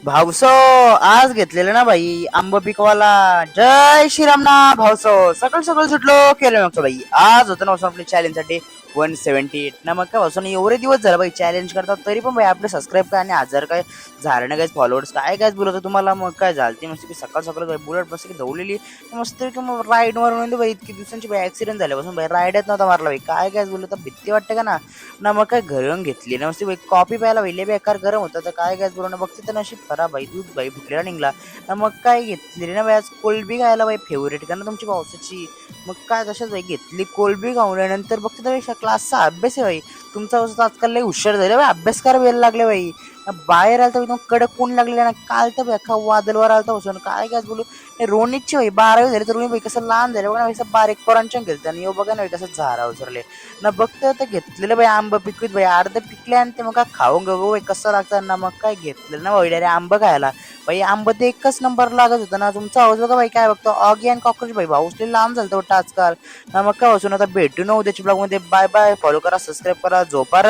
भाऊसो आज घेतलेलं ना भाई आंब पिकवाला. जय श्रीराम ना भाऊसो. सकाळ सकाळ सुटलो केलं नव्हतं भाई. आज होतं ना आपल्या चॅलेंज साठी 178 ना. मग काय भाऊसो एवढे दिवस झालं भाई चॅलेंज करतात तरी पण भाई आपले सबस्क्राईब काय आणि 1000 काय झालं ना काय फॉलोअर्स काय बोलत तुम्हाला. मग काय झालं ते मस्त की सकाळ सकाळ बुलेट मस्त की धवलेली मस्त की मग राईड मारून भाई. इतकी दिवसांची भाई ऍक्सिडेंट झाल्यापासून भाई राईड येत नव्हता मारला भाई. काय बोलत तर भीती वाटते का ना. ना मग काय घर येऊन घेतली ना मस्त कॉफी प्यायला पहिले बेकार गरम होतं तर काय बोलू ना. बघते तर नशीब खराब भाई दूध भाई फुटलेला निघला ना. मग काय घेतली ना भाई आज कोल्ड खायला भाई फेवरेट का ना तुमची पावसाची. मग काय तशाच भाई घेतली कोल्ड खाऊन बघते तर क्लासचा अभ्यास आहे भाई. तुमचा आजकाल लई हुशार झाले भाई. अभ्यास करायला वेळ लागले भाई. बाहेर आलता एकदम कडक ऊन लागले ना. काल तर अख्खा वादलवर आलता बसून काय बोलू. रोनितची भाई 12वी झाली तर रोनी भाई कसं लहान झाले बघा ना. बारीक पोरांच्या घेतलं आणि बघा ना कसं झारा उचरले ना. बघतं तर घेतलेलं बाई आंब पिकवीत भाई अर्ध पिकले आणि ते मग काय खाऊन गो भाई कसं लागतं ना. मग काय घेतलेलं ना भाई डायरेक्ट आंब खायला भाई. आंब ते एकच नंबर लागत होतं ना. तुमचा आवाज बघा भाई काय बघतो ऑगी अँड कॉकरोच भाई भाऊसले लांब झालं वाटतं आजकाल ना. मग काय वाचून आता भेटू न उद्याच्या ब्लॉग मध्ये. Bye bye. फॉलो करा सबस्क्राईब करा झोपार.